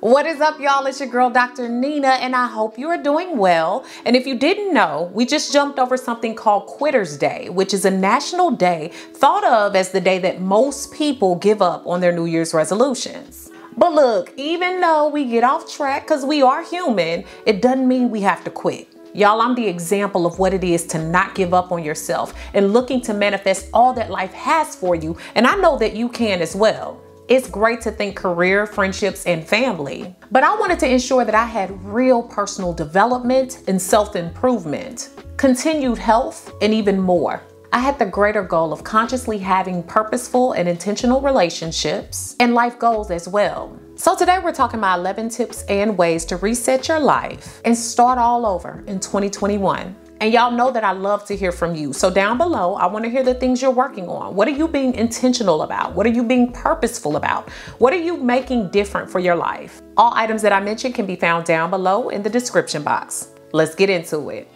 What is up, y'all? It's your girl, Dr. Nina, and I hope you are doing well. And if you didn't know, we just jumped over something called Quitter's Day, which is a national day thought of as the day that most people give up on their New Year's resolutions. But look, even though we get off track because we are human, it doesn't mean we have to quit. Y'all, I'm the example of what it is to not give up on yourself and looking to manifest all that life has for you. And I know that you can as well. It's great to think career, friendships, and family, but I wanted to ensure that I had real personal development and self-improvement, continued health, and even more. I had the greater goal of consciously having purposeful and intentional relationships and life goals as well. So today we're talking about 11 tips and ways to reset your life and start all over in 2021. And y'all know that I love to hear from you. So down below, I want to hear the things you're working on. What are you being intentional about? What are you being purposeful about? What are you making different for your life? All items that I mentioned can be found down below in the description box. Let's get into it.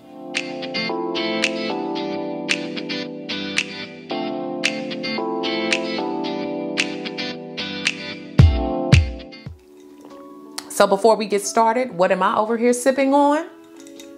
So before we get started, what am I over here sipping on?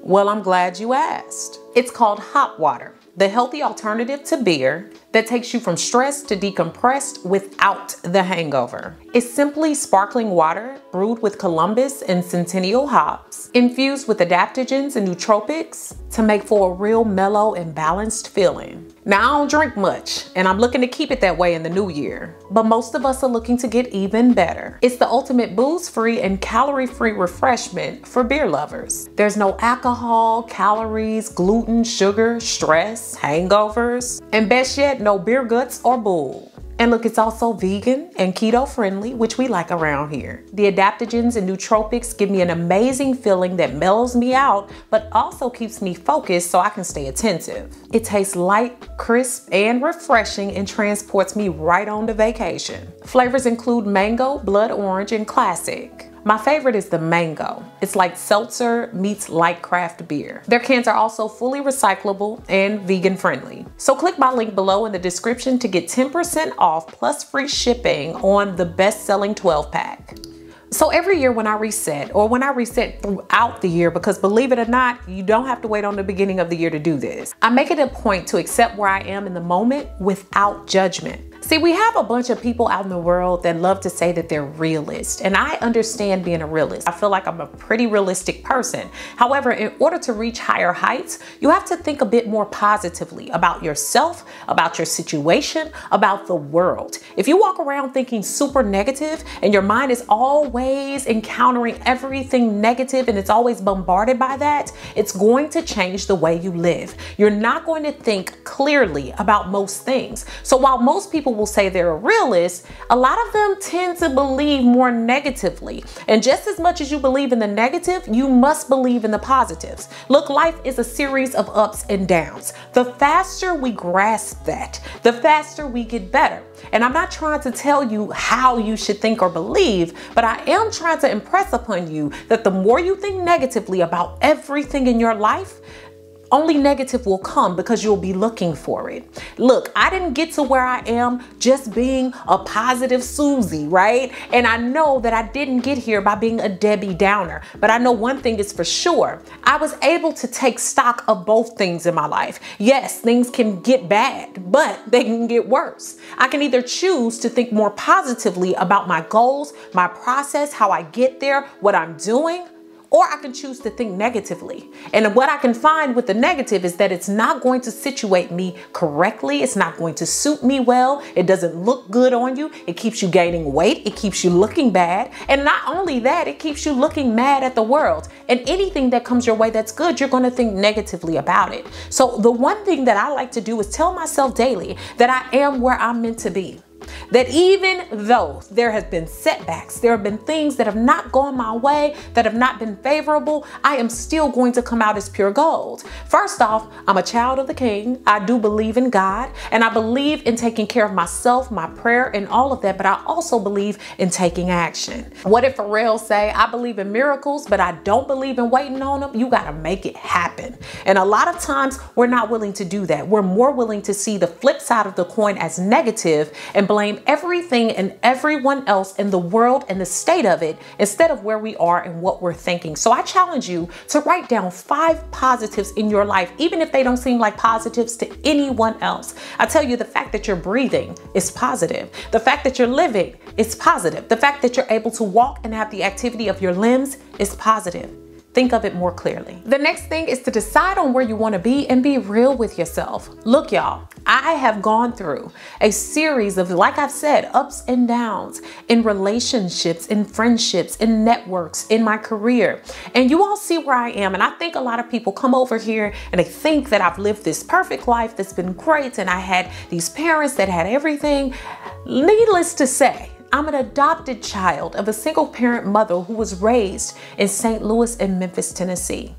Well, I'm glad you asked. It's called Hop Water, the healthy alternative to beer that takes you from stress to decompressed without the hangover. It's simply sparkling water brewed with Columbus and Centennial hops, infused with adaptogens and nootropics to make for a real mellow and balanced feeling. Now, I don't drink much, and I'm looking to keep it that way in the new year, but most of us are looking to get even better. It's the ultimate booze-free and calorie-free refreshment for beer lovers. There's no alcohol, calories, gluten, sugar, stress, hangovers, and best yet, no beer guts or bull. And look, it's also vegan and keto friendly, which we like around here. The adaptogens and nootropics give me an amazing feeling that mellows me out, but also keeps me focused so I can stay attentive. It tastes light, crisp, and refreshing and transports me right on to vacation. Flavors include mango, blood orange, and classic. My favorite is the mango. It's like seltzer meets light craft beer. Their cans are also fully recyclable and vegan friendly. So click my link below in the description to get 10% off plus free shipping on the best-selling 12-pack. So every year when I reset, or when I reset throughout the year, because believe it or not, you don't have to wait on the beginning of the year to do this, I make it a point to accept where I am in the moment without judgment. See, we have a bunch of people out in the world that love to say that they're realists, and I understand being a realist. I feel like I'm a pretty realistic person. However, in order to reach higher heights, you have to think a bit more positively about yourself, about your situation, about the world. If you walk around thinking super negative and your mind is always encountering everything negative and it's always bombarded by that, it's going to change the way you live. You're not going to think clearly about most things. So while most people will say they're a realist, a lot of them tend to believe more negatively. And just as much as you believe in the negative, you must believe in the positives. Look, life is a series of ups and downs. The faster we grasp that, the faster we get better. And I'm not trying to tell you how you should think or believe, but I am trying to impress upon you that the more you think negatively about everything in your life, only negative will come because you'll be looking for it. Look, I didn't get to where I am just being a positive Susie, right? And I know that I didn't get here by being a Debbie Downer, but I know one thing is for sure. I was able to take stock of both things in my life. Yes, things can get bad, but they can get worse. I can either choose to think more positively about my goals, my process, how I get there, what I'm doing, or I can choose to think negatively. And what I can find with the negative is that it's not going to situate me correctly. It's not going to suit me well. It doesn't look good on you. It keeps you gaining weight. It keeps you looking bad. And not only that, it keeps you looking mad at the world. And anything that comes your way that's good, you're going to think negatively about it. So the one thing that I like to do is tell myself daily that I am where I'm meant to be. That even though there have been setbacks, there have been things that have not gone my way, that have not been favorable, I am still going to come out as pure gold. First off, I'm a child of the King. I do believe in God, and I believe in taking care of myself, my prayer, and all of that, but I also believe in taking action. What did Pharrell say? I believe in miracles, but I don't believe in waiting on them. You gotta make it happen. And a lot of times, we're not willing to do that. We're more willing to see the flip side of the coin as negative and blame blame everything and everyone else in the world and the state of it instead of where we are and what we're thinking. So I challenge you to write down 5 positives in your life, even if they don't seem like positives to anyone else. I tell you, the fact that you're breathing is positive. The fact that you're living is positive. The fact that you're able to walk and have the activity of your limbs is positive. Think of it more clearly. The next thing is to decide on where you want to be and be real with yourself. Look, y'all, I have gone through a series of, like I've said, ups and downs in relationships, in friendships, in networks, in my career. And you all see where I am. And I think a lot of people come over here and they think that I've lived this perfect life that's been great. And I had these parents that had everything. Needless to say, I'm an adopted child of a single parent mother who was raised in St. Louis and Memphis, Tennessee.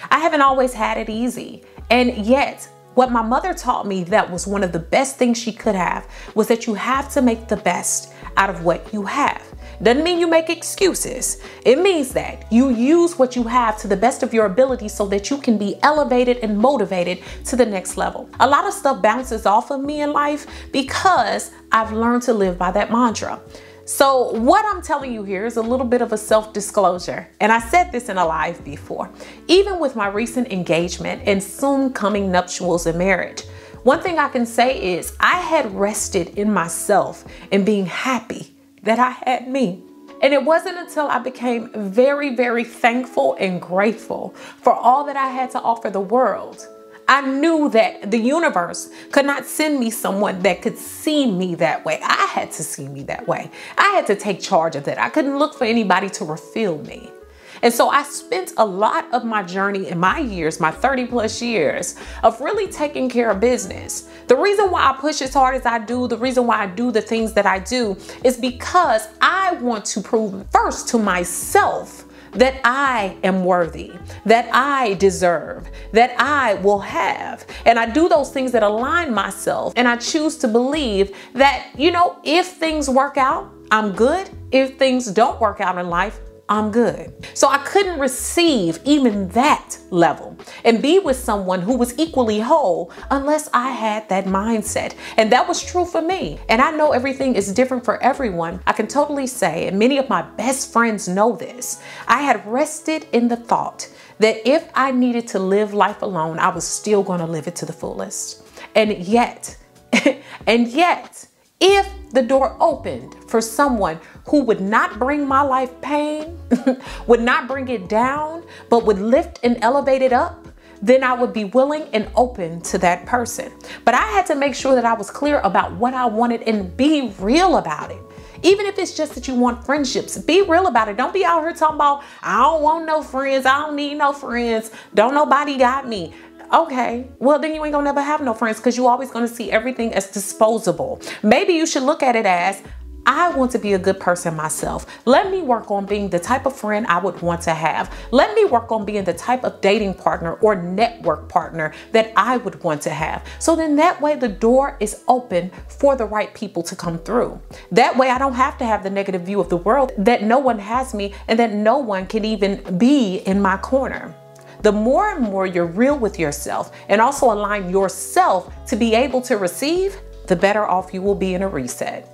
I haven't always had it easy. And yet, what my mother taught me that was one of the best things she could have was that you have to make the best out of what you have. Doesn't mean you make excuses. It means that you use what you have to the best of your ability so that you can be elevated and motivated to the next level. A lot of stuff bounces off of me in life because I've learned to live by that mantra. So what I'm telling you here is a little bit of a self-disclosure. And I said this in a live before. Even with my recent engagement and soon coming nuptials and marriage, one thing I can say is I had rested in myself and being happy that I had me. And it wasn't until I became very, very thankful and grateful for all that I had to offer the world. I knew that the universe could not send me someone that could see me that way. I had to see me that way. I had to take charge of that. I couldn't look for anybody to refill me. And so I spent a lot of my journey in my years, my 30+ years, of really taking care of business. The reason why I push as hard as I do, the reason why I do the things that I do is because I want to prove first to myself that I am worthy, that I deserve, that I will have. And I do those things that align myself. And I choose to believe that, you know, if things work out, I'm good. If things don't work out in life, I'm good. So I couldn't receive even that level and be with someone who was equally whole unless I had that mindset. And that was true for me. And I know everything is different for everyone. I can totally say, and many of my best friends know this, I had rested in the thought that if I needed to live life alone, I was still going to live it to the fullest. And yet, if the door opened for someone who would not bring my life pain, would not bring it down, but would lift and elevate it up, then I would be willing and open to that person. But I had to make sure that I was clear about what I wanted and be real about it. Even if it's just that you want friendships, be real about it. Don't be out here talking about, I don't want no friends, I don't need no friends, don't nobody got me. Okay, well then you ain't gonna never have no friends because you always gonna see everything as disposable. Maybe you should look at it as, I want to be a good person myself. Let me work on being the type of friend I would want to have. Let me work on being the type of dating partner or network partner that I would want to have. So then that way the door is open for the right people to come through. That way I don't have to have the negative view of the world that no one has me and that no one can even be in my corner. The more and more you're real with yourself and also align yourself to be able to receive, the better off you will be in a reset.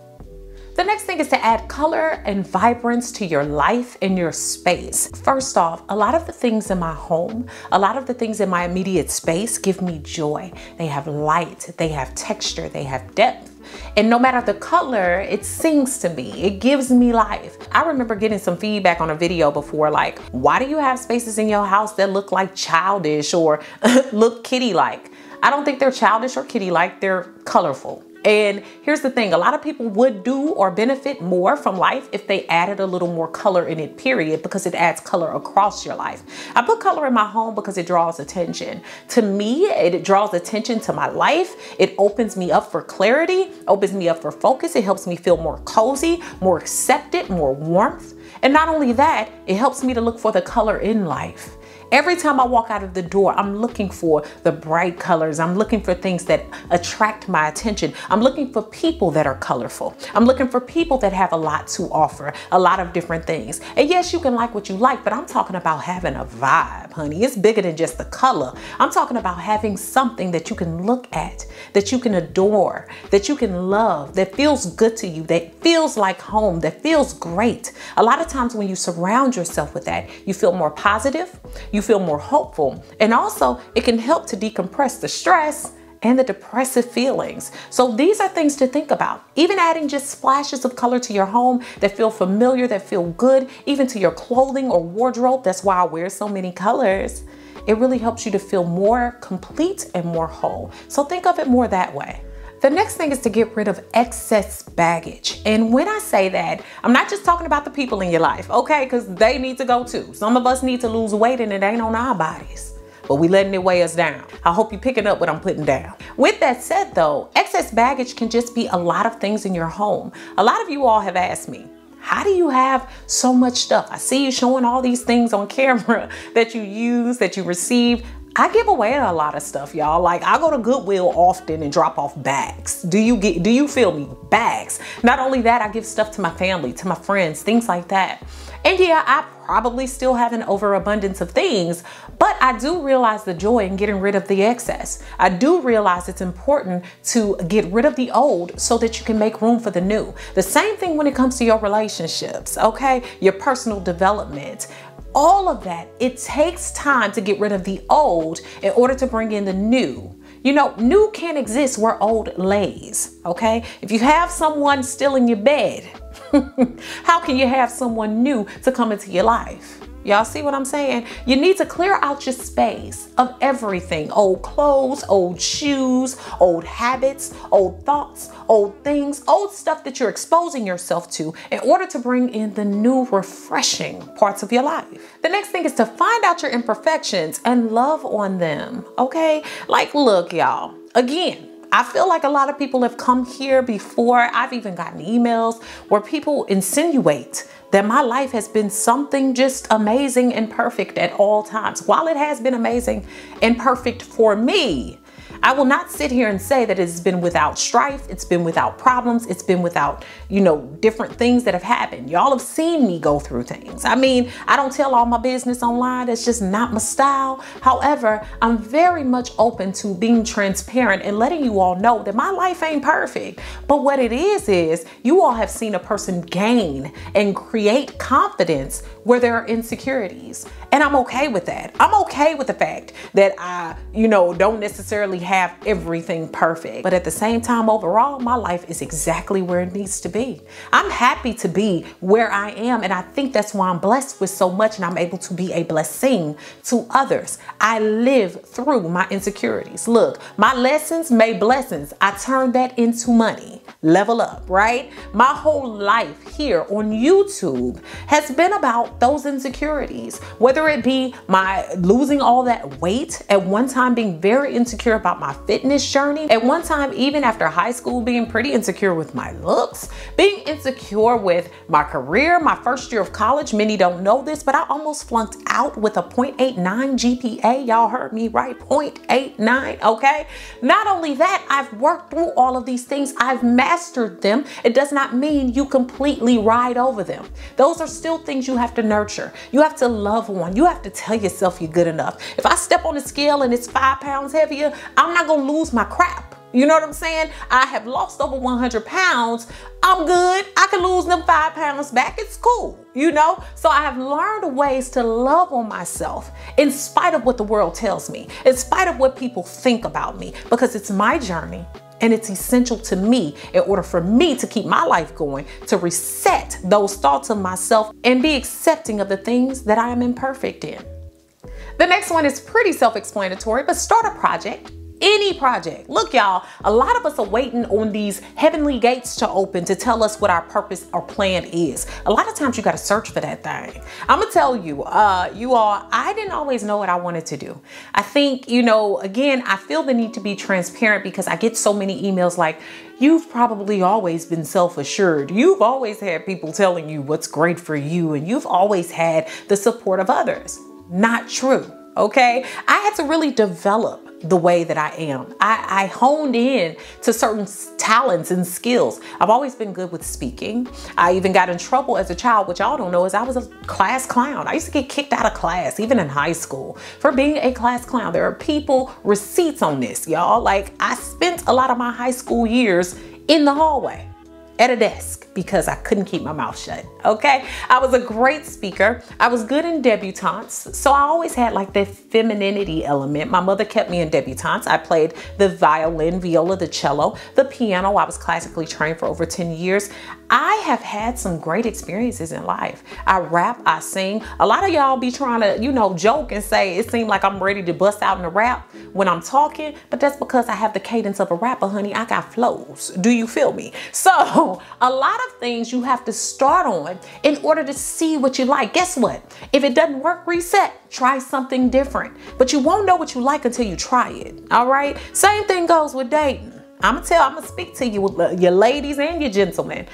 The next thing is to add color and vibrance to your life and your space. First off, a lot of the things in my home, a lot of the things in my immediate space give me joy. They have light, they have texture, they have depth. And no matter the color, it sings to me. It gives me life. I remember getting some feedback on a video before, like, why do you have spaces in your house that look like childish or look kitty-like? I don't think they're childish or kitty-like, they're colorful. And here's the thing, a lot of people would do or benefit more from life if they added a little more color in it, period, because it adds color across your life. I put color in my home because it draws attention. To me, it draws attention to my life. It opens me up for clarity, opens me up for focus. It helps me feel more cozy, more accepted, more warmth. And not only that, it helps me to look for the color in life. Every time I walk out of the door, I'm looking for the bright colors. I'm looking for things that attract my attention. I'm looking for people that are colorful. I'm looking for people that have a lot to offer, a lot of different things. And yes, you can like what you like, but I'm talking about having a vibe, honey. It's bigger than just the color. I'm talking about having something that you can look at, that you can adore, that you can love, that feels good to you, that feels like home, that feels great. A lot of times when you surround yourself with that, you feel more positive, you feel more hopeful, and also it can help to decompress the stress and the depressive feelings. So these are things to think about. Even adding just splashes of color to your home that feel familiar, that feel good, even to your clothing or wardrobe. That's why I wear so many colors. It really helps you to feel more complete and more whole. So think of it more that way. The next thing is to get rid of excess baggage. And when I say that, I'm not just talking about the people in your life, okay? Because they need to go too. Some of us need to lose weight and it ain't on our bodies, but we letting it weigh us down. I hope you're picking up what I'm putting down. With that said though, excess baggage can just be a lot of things in your home. A lot of you all have asked me, how do you have so much stuff? I see you showing all these things on camera that you use, that you receive. I give away a lot of stuff, y'all. Like I go to Goodwill often and drop off bags. Do you feel me? Bags. Not only that, I give stuff to my family, to my friends, things like that. And yeah, I probably still have an overabundance of things, but I do realize the joy in getting rid of the excess. I do realize it's important to get rid of the old so that you can make room for the new. The same thing when it comes to your relationships, okay? Your personal development. All of that, it takes time to get rid of the old in order to bring in the new. You know, new can't exist where old lays, okay? If you have someone still in your bed, how can you have someone new to come into your life? Y'all see what I'm saying? You need to clear out your space of everything. Old clothes, old shoes, old habits, old thoughts, old things, old stuff that you're exposing yourself to in order to bring in the new, refreshing parts of your life. The next thing is to find out your imperfections and love on them, okay? Like, look, y'all, again, I feel like a lot of people have come here before. I've even gotten emails where people insinuate that my life has been something just amazing and perfect at all times. While it has been amazing and perfect for me, I will not sit here and say that it's been without strife, it's been without problems, it's been without, you know, different things that have happened. Y'all have seen me go through things. I mean, I don't tell all my business online. That's just not my style. However, I'm very much open to being transparent and letting you all know that my life ain't perfect. But what it is you all have seen a person gain and create confidence where there are insecurities. And I'm okay with that. I'm okay with the fact that I, you know, don't necessarily have everything perfect. But at the same time, overall, my life is exactly where it needs to be. I'm happy to be where I am. And I think that's why I'm blessed with so much and I'm able to be a blessing to others. I live through my insecurities. Look, my lessons made blessings. I turned that into money. Level up, right? My whole life here on YouTube has been about those insecurities, whether it be my losing all that weight, at one time being very insecure about my fitness journey, at one time even after high school being pretty insecure with my looks, being insecure with my career, my first year of college. Many don't know this, but I almost flunked out with a 0.89 GPA. Y'all heard me right, 0.89, okay? Not only that, I've worked through all of these things. I've mastered them. It does not mean you completely ride over them. Those are still things you have to nurture. You have to love on. You have to tell yourself you're good enough. If I step on the scale and it's 5 pounds heavier, I'm not gonna lose my crap. You know what I'm saying? I have lost over 100 pounds. I'm good. I can lose them 5 pounds back. It's cool, you know? So I have learned ways to love on myself in spite of what the world tells me, in spite of what people think about me, because it's my journey. And it's essential to me in order for me to keep my life going, to reset those thoughts of myself and be accepting of the things that I am imperfect in. The next one is pretty self-explanatory, but start a project. Any project. Look, y'all, a lot of us are waiting on these heavenly gates to open to tell us what our purpose or plan is. A lot of times you got to search for that thing. I'm gonna tell you, you all, I didn't always know what I wanted to do. I think, you know, again, I feel the need to be transparent because I get so many emails like, you've probably always been self-assured. You've always had people telling you what's great for you, and you've always had the support of others. Not true. okay? I had to really develop the way that I am. I honed in to certain talents and skills. I've always been good with speaking. I even got in trouble as a child, which y'all don't know is I was a class clown. I used to get kicked out of class, even in high school, for being a class clown. There are receipts on this, y'all. Like, I spent a lot of my high school years in the hallway at a desk because I couldn't keep my mouth shut, okay? I was a great speaker. I was good in debutantes, so I always had like that femininity element. My mother kept me in debutantes. I played the violin, viola, the cello, the piano. I was classically trained for over 10 years. I have had some great experiences in life. I rap, I sing. A lot of y'all be trying to, you know, joke and say it seemed like I'm ready to bust out in a rap when I'm talking, but that's because I have the cadence of a rapper, honey. I got flows. Do you feel me? So a lot of things you have to start on in order to see what you like. Guess what? If it doesn't work, reset. Try something different. But you won't know what you like until you try it. All right? Same thing goes with dating. I'm gonna speak to you, your ladies and your gentlemen.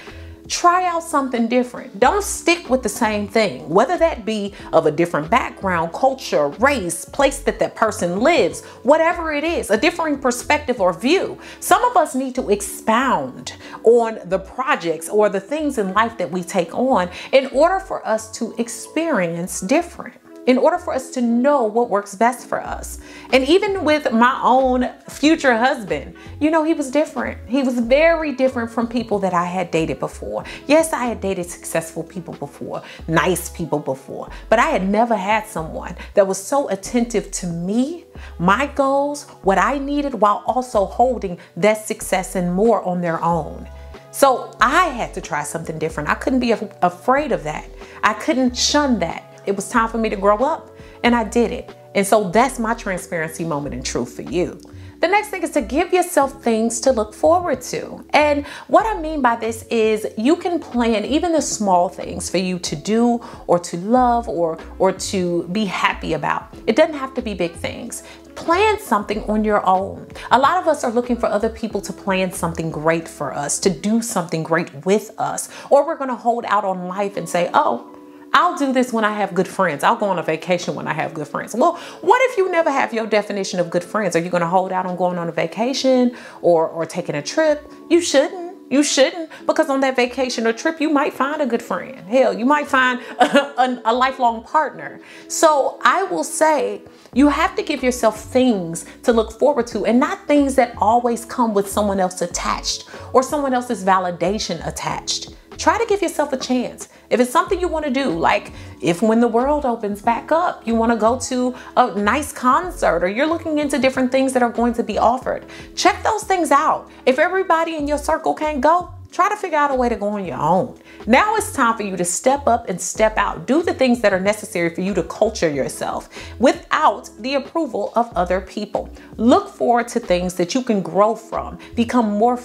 Try out something different. Don't stick with the same thing, whether that be of a different background, culture, race, place that that person lives, whatever it is, a differing perspective or view. Some of us need to expound on the projects or the things in life that we take on in order for us to experience different, in order for us to know what works best for us. And even with my own future husband, you know, he was different. He was very different from people that I had dated before. Yes, I had dated successful people before, nice people before, but I had never had someone that was so attentive to me, my goals, what I needed, while also holding that success and more on their own. So I had to try something different. I couldn't be afraid of that. I couldn't shun that. It was time for me to grow up, and I did it. And so that's my transparency moment in truth for you. The next thing is to give yourself things to look forward to. And what I mean by this is you can plan even the small things for you to do or to love or to be happy about. It doesn't have to be big things. Plan something on your own. A lot of us are looking for other people to plan something great for us, to do something great with us, or we're gonna hold out on life and say, oh, I'll do this when I have good friends. I'll go on a vacation when I have good friends. Well, what if you never have your definition of good friends? Are you gonna hold out on going on a vacation or taking a trip? You shouldn't. You shouldn't, because on that vacation or trip, you might find a good friend. Hell, you might find a lifelong partner. So I will say, you have to give yourself things to look forward to, and not things that always come with someone else attached or someone else's validation attached. Try to give yourself a chance. If it's something you want to do, like if when the world opens back up, you want to go to a nice concert, or you're looking into different things that are going to be offered, check those things out. If everybody in your circle can't go, try to figure out a way to go on your own. Now it's time for you to step up and step out. Do the things that are necessary for you to culture yourself without the approval of other people. Look forward to things that you can grow from, become more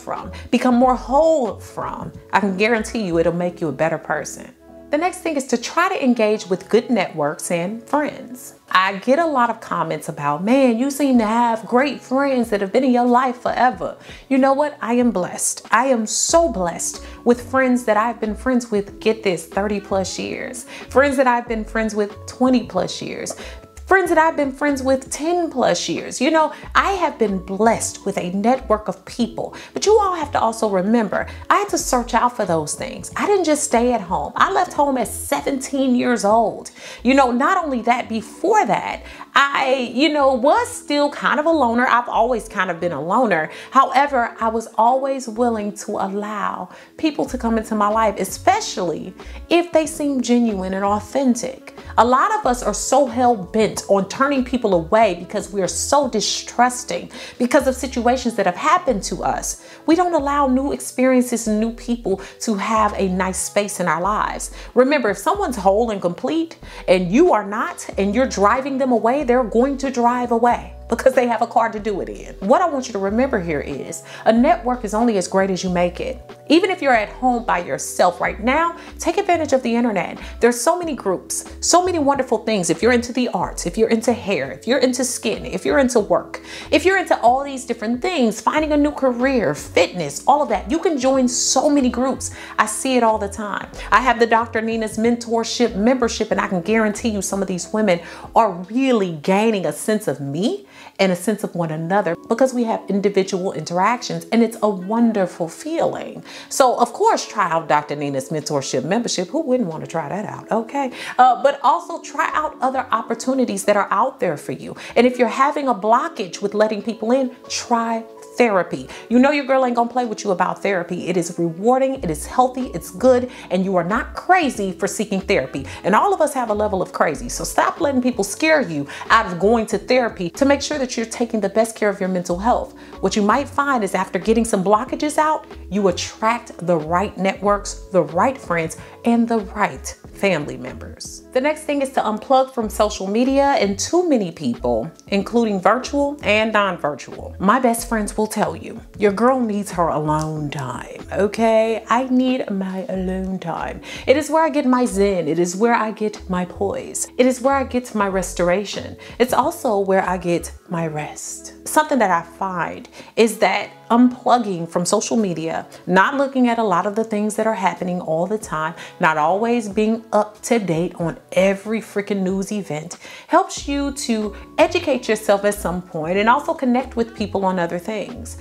whole from. I can guarantee you it'll make you a better person. The next thing is to try to engage with good networks and friends. I get a lot of comments about, man, you seem to have great friends that have been in your life forever. You know what? I am blessed. I am so blessed with friends that I've been friends with, get this, 30 plus years. Friends that I've been friends with 20 plus years. Friends that I've been friends with 10 plus years. You know, I have been blessed with a network of people, but you all have to also remember, I had to search out for those things. I didn't just stay at home. I left home at 17 years old. You know, not only that, before that, I, was still kind of a loner. I've always kind of been a loner. However, I was always willing to allow people to come into my life, especially if they seem genuine and authentic. A lot of us are so hell-bent on turning people away because we are so distrusting because of situations that have happened to us. We don't allow new experiences and new people to have a nice space in our lives. Remember, if someone's whole and complete and you are not, and you're driving them away, they're going to drive away. because they have a car to do it in. What I want you to remember here is a network is only as great as you make it. Even if you're at home by yourself right now, take advantage of the internet. There's so many groups, so many wonderful things. If you're into the arts, if you're into hair, if you're into skin, if you're into work, if you're into all these different things, finding a new career, fitness, all of that, you can join so many groups. I see it all the time. I have the Dr. Nina's mentorship membership, and I can guarantee you some of these women are really gaining a sense of me and a sense of one another because we have individual interactions, and it's a wonderful feeling. So of course, try out Dr. Nina's mentorship membership. Who wouldn't want to try that out? Okay. But also try out other opportunities that are out there for you. And if you're having a blockage with letting people in, try therapy. You know your girl ain't gonna play with you about therapy. It is rewarding, it is healthy, it's good, and you are not crazy for seeking therapy. And all of us have a level of crazy. So stop letting people scare you out of going to therapy to make sure that you're taking the best care of your mental health. What you might find is after getting some blockages out, you attract the right networks, the right friends, and the right family members. The next thing is to unplug from social media and too many people, including virtual and non-virtual. My best friends will tell you, your girl needs her alone time, okay? I need my alone time. It is where I get my zen. It is where I get my poise. It is where I get my restoration. It's also where I get my rest. Something that I find is that unplugging from social media, not looking at a lot of the things that are happening all the time, not always being up to date on every freaking news event, helps you to educate yourself at some point and also connect with people on other things.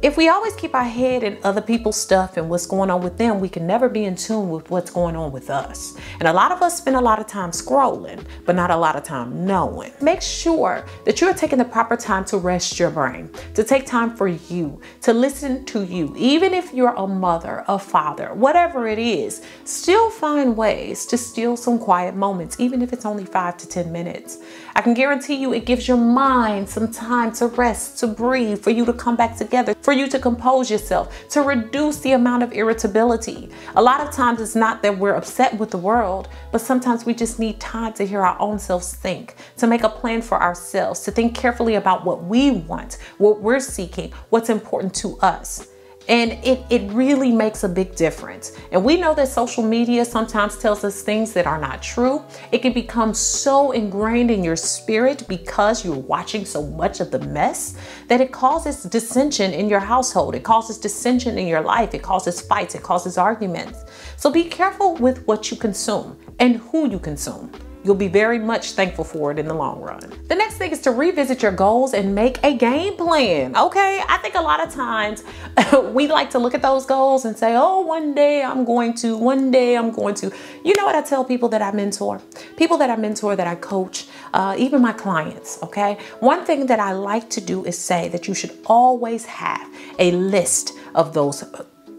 If we always keep our head in other people's stuff and what's going on with them, we can never be in tune with what's going on with us. And a lot of us spend a lot of time scrolling, but not a lot of time knowing. Make sure that you're taking the proper time to rest your brain, to take time for you, to listen to you. Even if you're a mother, a father, whatever it is, still find ways to steal some quiet moments, even if it's only 5 to 10 minutes. I can guarantee you it gives your mind some time to rest, to breathe, for you to come back together, for you to compose yourself, to reduce the amount of irritability. A lot of times it's not that we're upset with the world, but sometimes we just need time to hear our own selves think, to make a plan for ourselves, to think carefully about what we want, what we're seeking, what's important to us. And it really makes a big difference. And we know that social media sometimes tells us things that are not true. It can become so ingrained in your spirit because you're watching so much of the mess that it causes dissension in your household. It causes dissension in your life. It causes fights. It causes arguments. So be careful with what you consume and who you consume. You'll be very much thankful for it in the long run. The next thing is to revisit your goals and make a game plan. Okay, I think a lot of times we like to look at those goals and say, oh, one day I'm going to. You know what I tell people that I mentor? People that I mentor, that I coach, even my clients, okay? One thing that I like to do is say that you should always have a list of those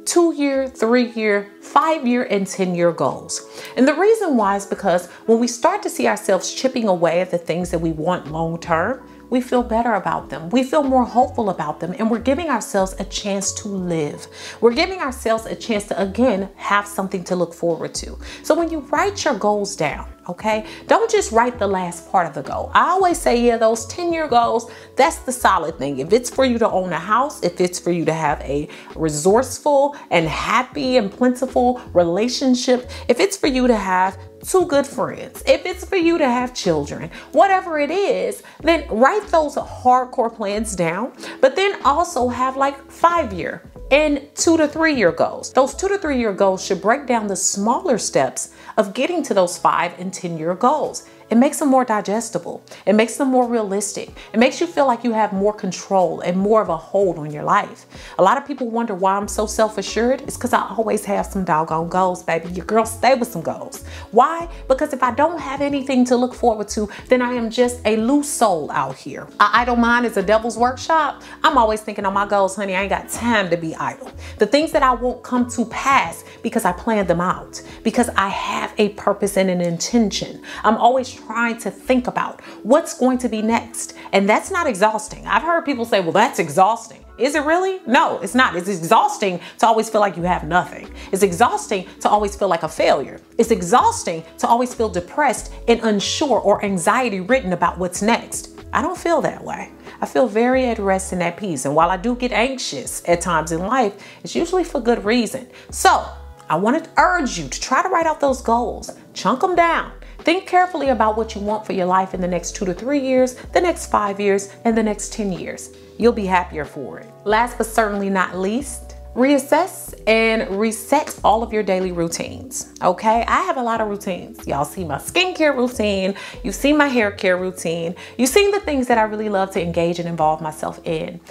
2-year, 3-year, 5-year, and 10-year goals. And the reason why is because when we start to see ourselves chipping away at the things that we want long term, we feel better about them. We feel more hopeful about them, and we're giving ourselves a chance to live. We're giving ourselves a chance to, again, have something to look forward to. So when you write your goals down, okay, don't just write the last part of the goal. I always say, yeah, those 10-year goals, that's the solid thing. If it's for you to own a house, if it's for you to have a resourceful and happy and plentiful relationship, if it's for you to have 2 good friends, if it's for you to have children, whatever it is, then write those hardcore plans down, but then also have like 5-year and 2 to 3-year goals. Those 2 to 3-year goals should break down the smaller steps of getting to those 5 and 10-year goals. It makes them more digestible. It makes them more realistic. It makes you feel like you have more control and more of a hold on your life. A lot of people wonder why I'm so self-assured. It's because I always have some doggone goals, baby. Your girl stay with some goals. Why? Because if I don't have anything to look forward to, then I am just a loose soul out here. An idle mind is a devil's workshop. I'm always thinking on my goals, honey. I ain't got time to be idle. The things that I won't come to pass because I planned them out, because I have a purpose and an intention. I'm always trying to think about what's going to be next. And that's not exhausting. I've heard people say, well, that's exhausting. Is it really? No, it's not. It's exhausting to always feel like you have nothing. It's exhausting to always feel like a failure. It's exhausting to always feel depressed and unsure or anxiety ridden about what's next. I don't feel that way. I feel very at rest and at peace. And while I do get anxious at times in life, it's usually for good reason. So I want to urge you to try to write out those goals, chunk them down. Think carefully about what you want for your life in the next 2 to 3 years, the next 5 years, and the next 10 years. You'll be happier for it. Last but certainly not least, reassess and reset all of your daily routines. Okay, I have a lot of routines. Y'all see my skincare routine, you've seen my hair care routine, you've seen the things that I really love to engage and involve myself in.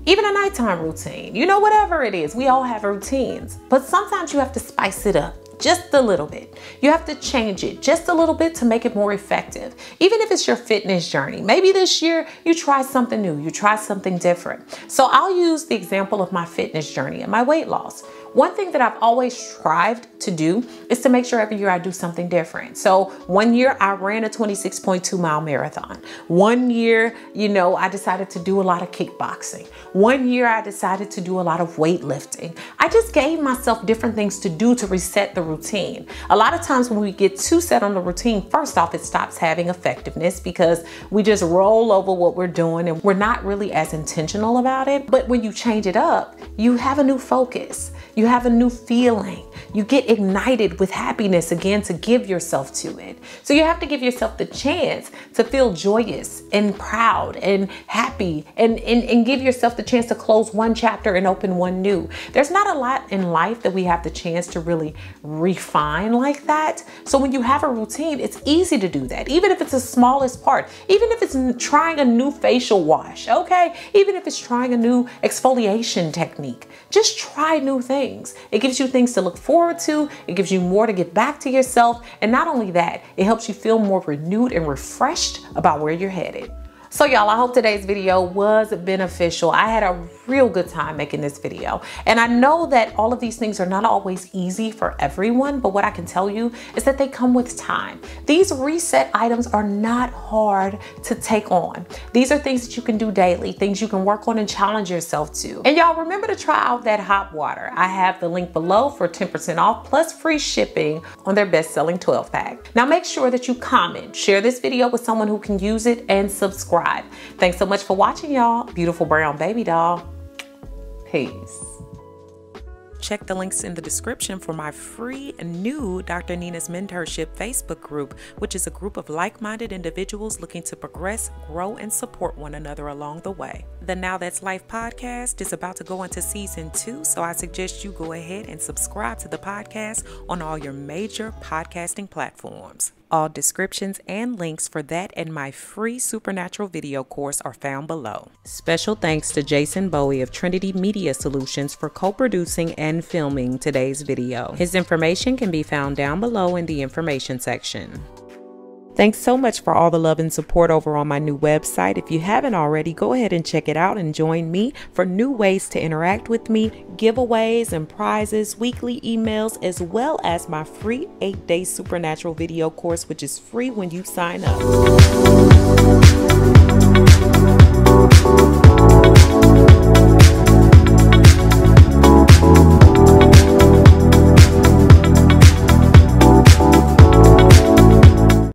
Even a nighttime routine, you know, whatever it is, we all have routines, but sometimes you have to spice it up just a little bit. You have to change it just a little bit to make it more effective. Even if it's your fitness journey, maybe this year you try something new, you try something different. So I'll use the example of my fitness journey and my weight loss. One thing that I've always strived to do is to make sure every year I do something different. So one year I ran a 26.2 mile marathon. One year, you know, I decided to do a lot of kickboxing. One year I decided to do a lot of weightlifting. I just gave myself different things to do to reset the routine. A lot of times when we get too set on the routine, first off, it stops having effectiveness because we just roll over what we're doing and we're not really as intentional about it. But when you change it up, you have a new focus. You have a new feeling. You get ignited with happiness again to give yourself to it. So you have to give yourself the chance to feel joyous and proud and happy and give yourself the chance to close one chapter and open one new. There's not a lot in life that we have the chance to really refine like that. So when you have a routine, it's easy to do that. Even if it's the smallest part, even if it's trying a new facial wash, okay? Even if it's trying a new exfoliation technique, just try new things. It gives you things to look forward to. It gives you more to give back to yourself. And not only that, it helps you feel more renewed and refreshed about where you're headed. So y'all, I hope today's video was beneficial. I had a real good time making this video. And I know that all of these things are not always easy for everyone, but what I can tell you is that they come with time. These reset items are not hard to take on. These are things that you can do daily, things you can work on and challenge yourself to. And y'all remember to try out that hop water. I have the link below for 10% off plus free shipping on their best-selling 12 pack. Now make sure that you comment, share this video with someone who can use it, and subscribe. Thanks so much for watching, y'all. Beautiful brown baby doll. Peace. Check the links in the description for my free and new Dr. Nina's Mentorship Facebook group, which is a group of like-minded individuals looking to progress, grow, and support one another along the way. The Now That's Life podcast is about to go into season 2, so I suggest you go ahead and subscribe to the podcast on all your major podcasting platforms. All descriptions and links for that and my free supernatural video course are found below. Special thanks to Jason Bowie of Trinity Media Solutions for co-producing and filming today's video. His information can be found down below in the information section. Thanks so much for all the love and support over on my new website. If you haven't already, go ahead and check it out and join me for new ways to interact with me, giveaways and prizes, weekly emails, as well as my free 8-day supernatural video course, which is free when you sign up.